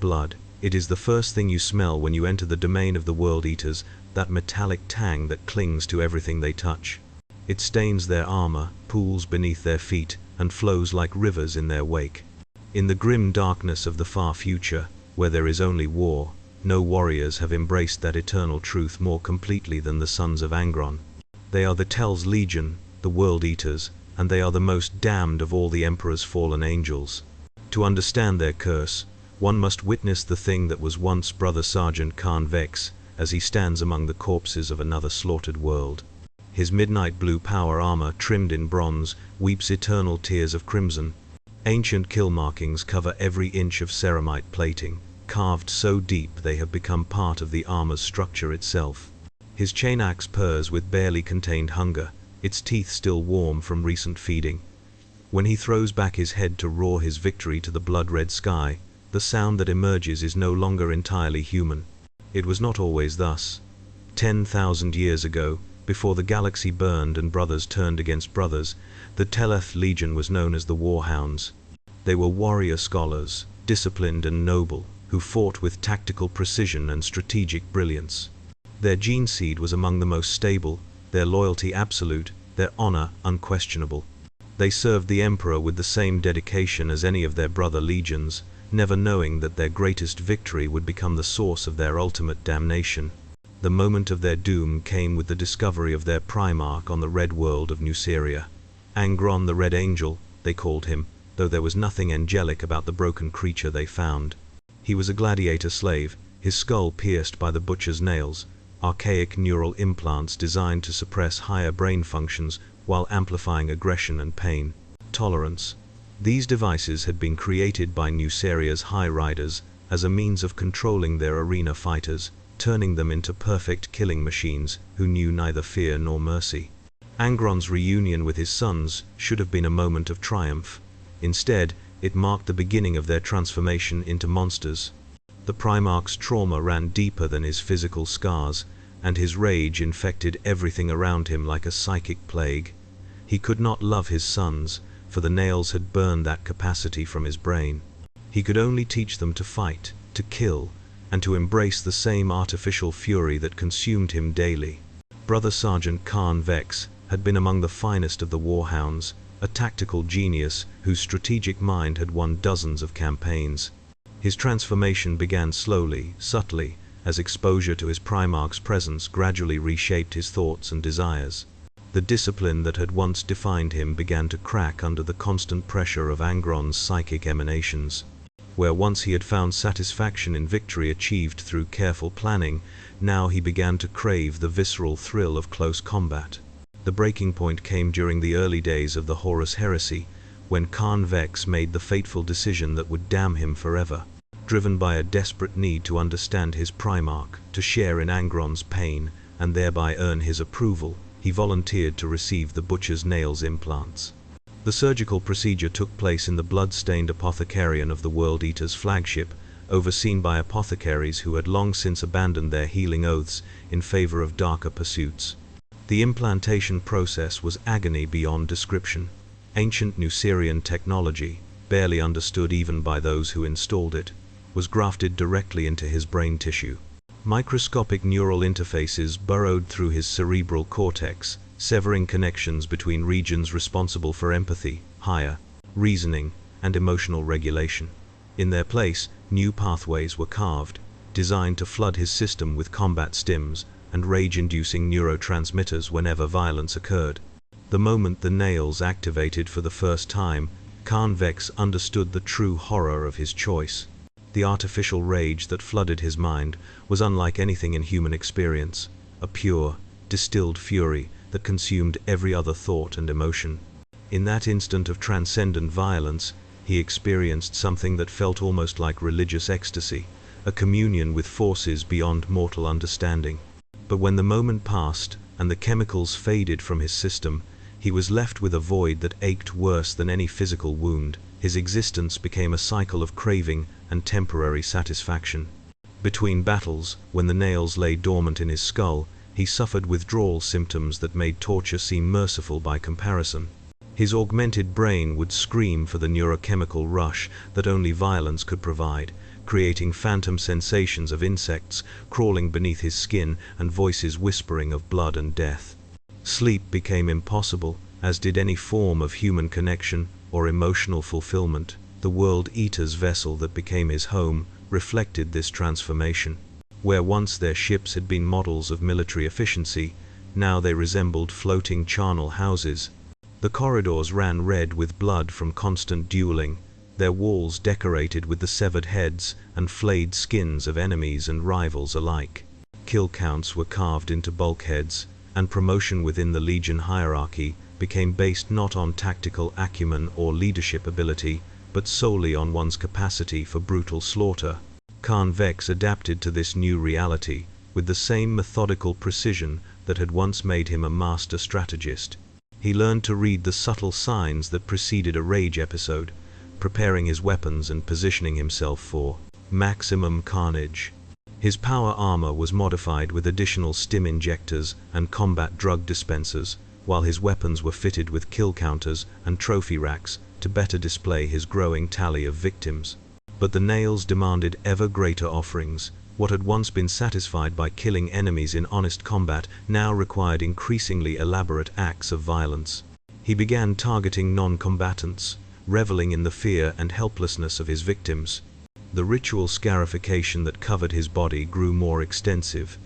blood. It is the first thing you smell when you enter the domain of the World Eaters, that metallic tang that clings to everything they touch. It stains their armor, pools beneath their feet, and flows like rivers in their wake. In the grim darkness of the far future, where there is only war, no warriors have embraced that eternal truth more completely than the sons of Angron. They are the Tel's Legion, the World Eaters, and they are the most damned of all the Emperor's fallen angels. To understand their curse, one must witness the thing that was once Brother Sergeant Khorne Vex, as he stands among the corpses of another slaughtered world. His midnight blue power armor, trimmed in bronze, weeps eternal tears of crimson. Ancient kill markings cover every inch of ceramite plating, carved so deep they have become part of the armor's structure itself. His chain axe purrs with barely contained hunger, its teeth still warm from recent feeding. When he throws back his head to roar his victory to the blood-red sky, the sound that emerges is no longer entirely human. It was not always thus. 10,000 years ago, before the galaxy burned and brothers turned against brothers, the Teleth Legion was known as the Warhounds. They were warrior scholars, disciplined and noble, who fought with tactical precision and strategic brilliance. Their gene seed was among the most stable, their loyalty absolute, their honor unquestionable. They served the Emperor with the same dedication as any of their brother legions, never knowing that their greatest victory would become the source of their ultimate damnation. The moment of their doom came with the discovery of their Primarch on the red world of Nuceria. Angron the Red Angel, they called him, though there was nothing angelic about the broken creature they found. He was a gladiator slave, his skull pierced by the butcher's nails, archaic neural implants designed to suppress higher brain functions while amplifying aggression and pain. Tolerance. These devices had been created by Nuceria's High Riders as a means of controlling their arena fighters, turning them into perfect killing machines who knew neither fear nor mercy. Angron's reunion with his sons should have been a moment of triumph. Instead, it marked the beginning of their transformation into monsters. The Primarch's trauma ran deeper than his physical scars, and his rage infected everything around him like a psychic plague. He could not love his sons, for the nails had burned that capacity from his brain. He could only teach them to fight, to kill, and to embrace the same artificial fury that consumed him daily. Brother Sergeant Khorne Vex had been among the finest of the Warhounds, a tactical genius whose strategic mind had won dozens of campaigns. His transformation began slowly, subtly, as exposure to his Primarch's presence gradually reshaped his thoughts and desires. The discipline that had once defined him began to crack under the constant pressure of Angron's psychic emanations. Where once he had found satisfaction in victory achieved through careful planning, now he began to crave the visceral thrill of close combat. The breaking point came during the early days of the Horus Heresy, when Khorne Vex made the fateful decision that would damn him forever. Driven by a desperate need to understand his Primarch, to share in Angron's pain, and thereby earn his approval, he volunteered to receive the butcher's nails implants. The surgical procedure took place in the blood-stained apothecarian of the World Eater's flagship, overseen by apothecaries who had long since abandoned their healing oaths in favor of darker pursuits. The implantation process was agony beyond description. Ancient Nucerian technology, barely understood even by those who installed it, was grafted directly into his brain tissue. Microscopic neural interfaces burrowed through his cerebral cortex, severing connections between regions responsible for empathy, higher reasoning, and emotional regulation. In their place, new pathways were carved, designed to flood his system with combat stims and rage-inducing neurotransmitters whenever violence occurred. The moment the nails activated for the first time, Khorne Vex understood the true horror of his choice. The artificial rage that flooded his mind was unlike anything in human experience, a pure, distilled fury that consumed every other thought and emotion. In that instant of transcendent violence, he experienced something that felt almost like religious ecstasy, a communion with forces beyond mortal understanding. But when the moment passed, and the chemicals faded from his system, he was left with a void that ached worse than any physical wound. His existence became a cycle of craving and temporary satisfaction. Between battles, when the nails lay dormant in his skull, he suffered withdrawal symptoms that made torture seem merciful by comparison. His augmented brain would scream for the neurochemical rush that only violence could provide, creating phantom sensations of insects crawling beneath his skin and voices whispering of blood and death. Sleep became impossible, as did any form of human connection or emotional fulfillment. The World Eater's vessel that became his home reflected this transformation. Where once their ships had been models of military efficiency, now they resembled floating charnel houses. The corridors ran red with blood from constant dueling, their walls decorated with the severed heads and flayed skins of enemies and rivals alike. Kill counts were carved into bulkheads, and promotion within the Legion hierarchy became based not on tactical acumen or leadership ability, but solely on one's capacity for brutal slaughter. Khorne Vex adapted to this new reality with the same methodical precision that had once made him a master strategist. He learned to read the subtle signs that preceded a rage episode, preparing his weapons and positioning himself for maximum carnage. His power armor was modified with additional stim injectors and combat drug dispensers, while his weapons were fitted with kill counters and trophy racks to better display his growing tally of victims. But the nails demanded ever greater offerings. What had once been satisfied by killing enemies in honest combat now required increasingly elaborate acts of violence. He began targeting non-combatants, reveling in the fear and helplessness of his victims. The ritual scarification that covered his body grew more extensive,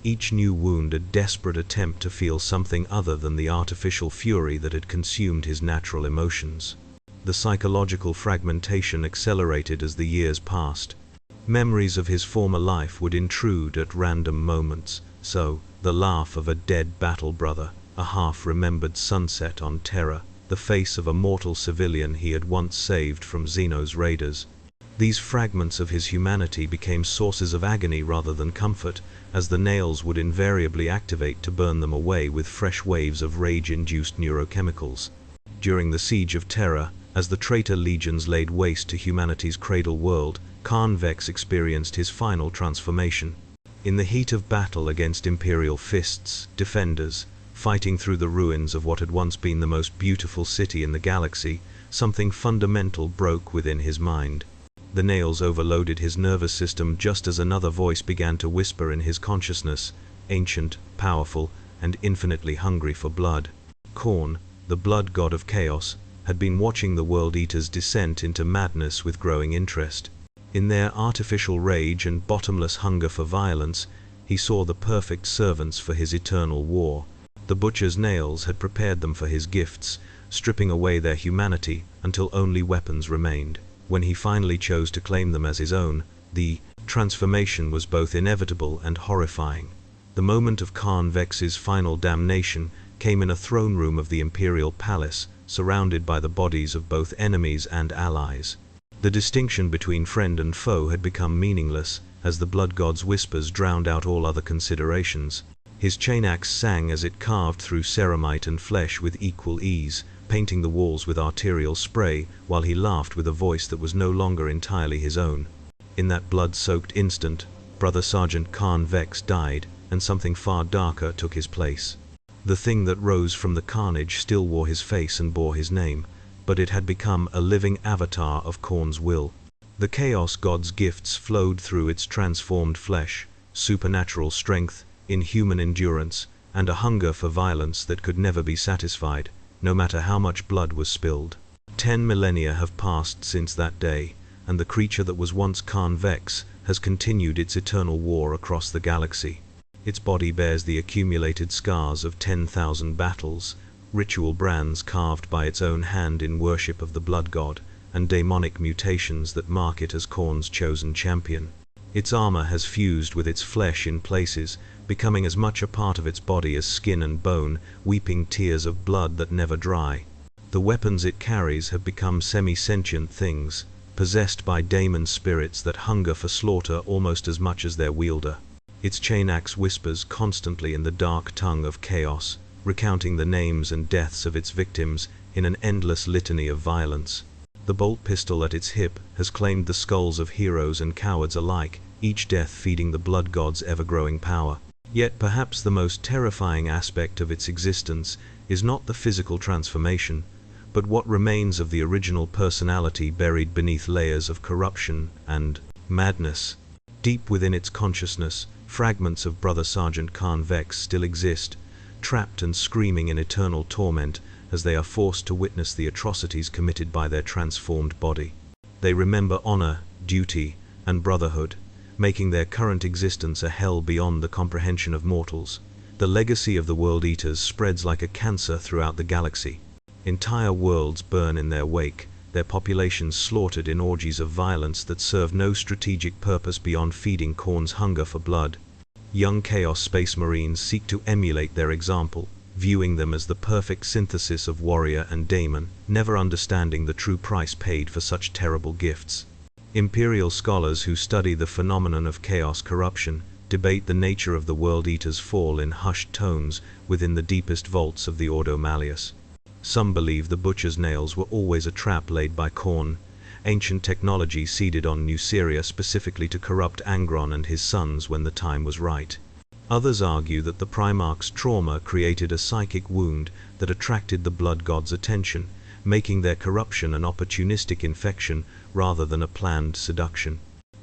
each new wound a desperate attempt to feel something other than the artificial fury that had consumed his natural emotions. The psychological fragmentation accelerated as the years passed. Memories of his former life would intrude at random moments, so the laugh of a dead battle brother, a half-remembered sunset on Terra, the face of a mortal civilian he had once saved from Xeno's raiders. These fragments of his humanity became sources of agony rather than comfort, as the nails would invariably activate to burn them away with fresh waves of rage-induced neurochemicals. During the Siege of Terra, as the traitor legions laid waste to humanity's cradle world, Khorne Vex experienced his final transformation. In the heat of battle against Imperial fists, defenders, fighting through the ruins of what had once been the most beautiful city in the galaxy, something fundamental broke within his mind. The nails overloaded his nervous system just as another voice began to whisper in his consciousness, ancient, powerful, and infinitely hungry for blood. Khorne, the blood god of chaos, had been watching the World Eater's descent into madness with growing interest. In their artificial rage and bottomless hunger for violence, he saw the perfect servants for his eternal war. The butcher's nails had prepared them for his gifts, stripping away their humanity until only weapons remained. When he finally chose to claim them as his own, the transformation was both inevitable and horrifying. The moment of Khorne Vex's final damnation came in a throne room of the Imperial Palace, surrounded by the bodies of both enemies and allies. The distinction between friend and foe had become meaningless, as the blood god's whispers drowned out all other considerations. His chain axe sang as it carved through ceramite and flesh with equal ease, painting the walls with arterial spray, while he laughed with a voice that was no longer entirely his own. In that blood-soaked instant, Brother Sergeant Khorne Vex died, and something far darker took his place. The thing that rose from the carnage still wore his face and bore his name, but it had become a living avatar of Khorne's will. The Chaos God's gifts flowed through its transformed flesh, supernatural strength, inhuman endurance, and a hunger for violence that could never be satisfied, no matter how much blood was spilled. 10 millennia have passed since that day, and the creature that was once Khorne Vex has continued its eternal war across the galaxy. Its body bears the accumulated scars of 10,000 battles, ritual brands carved by its own hand in worship of the blood god, and demonic mutations that mark it as Khorne's chosen champion. Its armor has fused with its flesh in places, becoming as much a part of its body as skin and bone, weeping tears of blood that never dry. The weapons it carries have become semi-sentient things, possessed by daemon spirits that hunger for slaughter almost as much as their wielder. Its chain axe whispers constantly in the dark tongue of chaos, recounting the names and deaths of its victims in an endless litany of violence. The bolt pistol at its hip has claimed the skulls of heroes and cowards alike, each death feeding the blood god's ever-growing power. Yet perhaps the most terrifying aspect of its existence is not the physical transformation, but what remains of the original personality buried beneath layers of corruption and Madness. Deep within its consciousness, fragments of Brother Sergeant Khan Vex still exist, trapped and screaming in eternal torment as they are forced to witness the atrocities committed by their transformed body. They remember honor, duty, and brotherhood, making their current existence a hell beyond the comprehension of mortals. The legacy of the World Eaters spreads like a cancer throughout the galaxy. Entire worlds burn in their wake, their populations slaughtered in orgies of violence that serve no strategic purpose beyond feeding Khorne's hunger for blood. Young Chaos Space Marines seek to emulate their example, viewing them as the perfect synthesis of warrior and daemon, never understanding the true price paid for such terrible gifts. Imperial scholars who study the phenomenon of chaos corruption debate the nature of the World Eater's fall in hushed tones within the deepest vaults of the Ordo Malleus. Some believe the Butcher's Nails were always a trap laid by Khorne, ancient technology seeded on Nuceria specifically to corrupt Angron and his sons when the time was right. Others argue that the Primarch's trauma created a psychic wound that attracted the Blood God's attention, making their corruption an opportunistic infection rather than a planned seduction.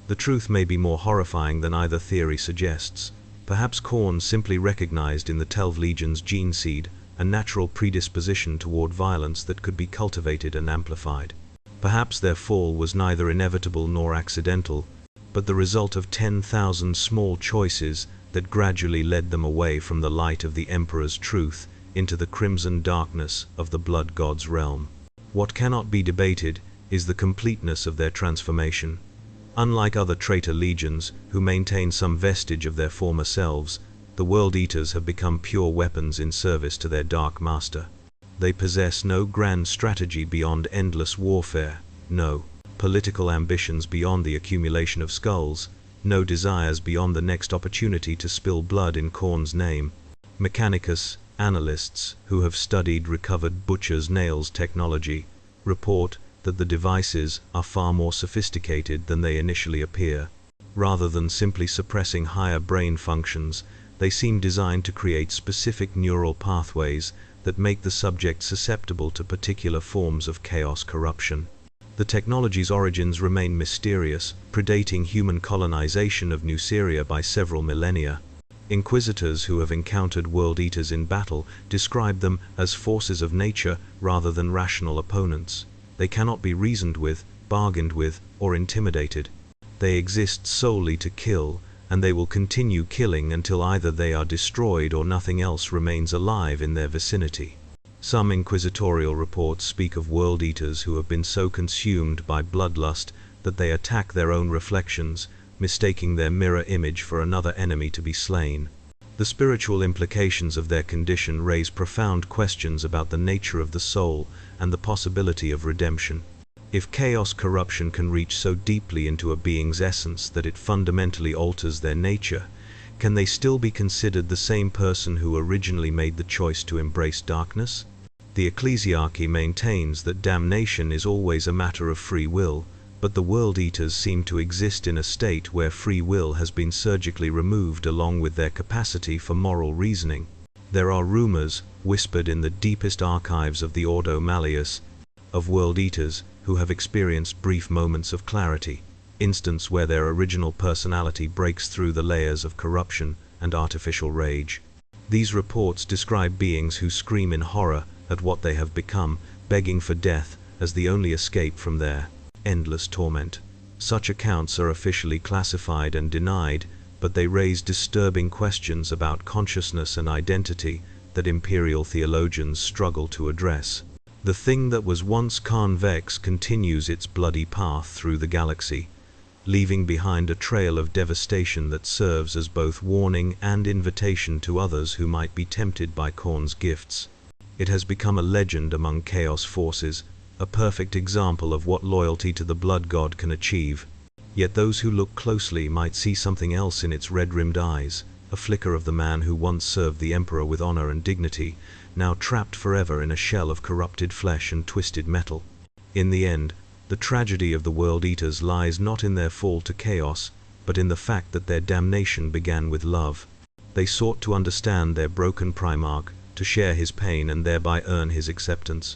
The truth may be more horrifying than either theory suggests. Perhaps Khorne simply recognized in the Telv Legion's gene seed a natural predisposition toward violence that could be cultivated and amplified. Perhaps their fall was neither inevitable nor accidental, but the result of 10,000 small choices that gradually led them away from the light of the Emperor's truth into the crimson darkness of the Blood God's realm. What cannot be debated is the completeness of their transformation. Unlike other traitor legions, who maintain some vestige of their former selves, the World Eaters have become pure weapons in service to their Dark Master. They possess no grand strategy beyond endless warfare, no political ambitions beyond the accumulation of skulls, no desires beyond the next opportunity to spill blood in Khorne's name. Mechanicus analysts who have studied recovered Butcher's Nails technology report that the devices are far more sophisticated than they initially appear. Rather than simply suppressing higher brain functions, they seem designed to create specific neural pathways that make the subject susceptible to particular forms of chaos corruption. The technology's origins remain mysterious, predating human colonization of Nuceria by several millennia. Inquisitors who have encountered World Eaters in battle describe them as forces of nature rather than rational opponents. They cannot be reasoned with, bargained with, or intimidated. They exist solely to kill, and they will continue killing until either they are destroyed or nothing else remains alive in their vicinity. Some inquisitorial reports speak of World Eaters who have been so consumed by bloodlust that they attack their own reflections, mistaking their mirror image for another enemy to be slain. The spiritual implications of their condition raise profound questions about the nature of the soul and the possibility of redemption. If chaos corruption can reach so deeply into a being's essence that it fundamentally alters their nature, can they still be considered the same person who originally made the choice to embrace darkness? The ecclesiarchy maintains that damnation is always a matter of free will, but the World Eaters seem to exist in a state where free will has been surgically removed along with their capacity for moral reasoning. There are rumors, whispered in the deepest archives of the Ordo Malleus, of World Eaters who have experienced brief moments of clarity, instants where their original personality breaks through the layers of corruption and artificial rage. These reports describe beings who scream in horror at what they have become, begging for death as the only escape from their endless torment. Such accounts are officially classified and denied, but they raise disturbing questions about consciousness and identity that imperial theologians struggle to address. The thing that was once Khan Vex continues its bloody path through the galaxy, leaving behind a trail of devastation that serves as both warning and invitation to others who might be tempted by Khorne's gifts. It has become a legend among chaos forces, a perfect example of what loyalty to the Blood God can achieve. Yet those who look closely might see something else in its red-rimmed eyes, a flicker of the man who once served the Emperor with honor and dignity, now trapped forever in a shell of corrupted flesh and twisted metal. In the end, the tragedy of the World Eaters lies not in their fall to chaos, but in the fact that their damnation began with love. They sought to understand their broken Primarch, to share his pain and thereby earn his acceptance.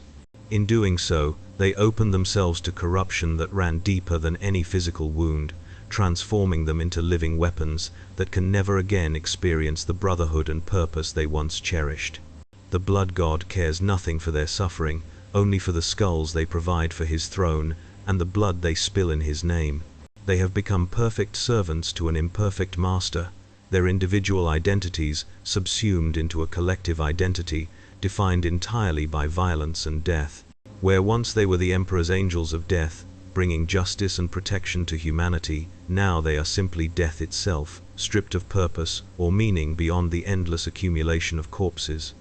In doing so, they opened themselves to corruption that ran deeper than any physical wound, transforming them into living weapons that can never again experience the brotherhood and purpose they once cherished. The blood god cares nothing for their suffering, only for the skulls they provide for his throne and the blood they spill in his name. They have become perfect servants to an imperfect master, their individual identities subsumed into a collective identity defined entirely by violence and death. Where once they were the Emperor's angels of death, bringing justice and protection to humanity, now they are simply death itself, stripped of purpose or meaning beyond the endless accumulation of corpses.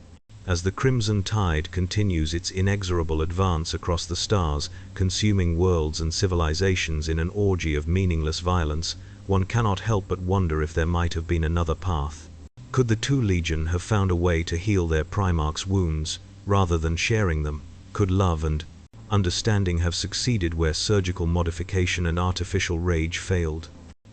As the Crimson Tide continues its inexorable advance across the stars, consuming worlds and civilizations in an orgy of meaningless violence, one cannot help but wonder if there might have been another path. Could the Two Legion have found a way to heal their Primarch's wounds, rather than sharing them? Could love and understanding have succeeded where surgical modification and artificial rage failed?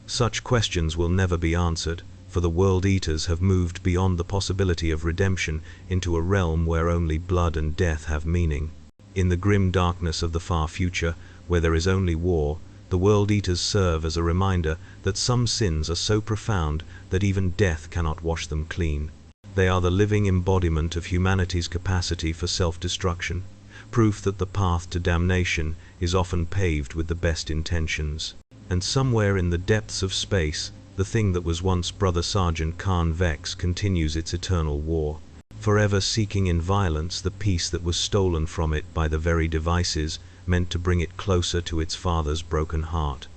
Such questions will never be answered, for the World Eaters have moved beyond the possibility of redemption into a realm where only blood and death have meaning. In the grim darkness of the far future, where there is only war, the World Eaters serve as a reminder that some sins are so profound that even death cannot wash them clean. They are the living embodiment of humanity's capacity for self-destruction, proof that the path to damnation is often paved with the best intentions. And somewhere in the depths of space, the thing that was once Brother Sergeant Khan Vex continues its eternal war, forever seeking in violence the peace that was stolen from it by the very devices meant to bring it closer to its father's broken heart.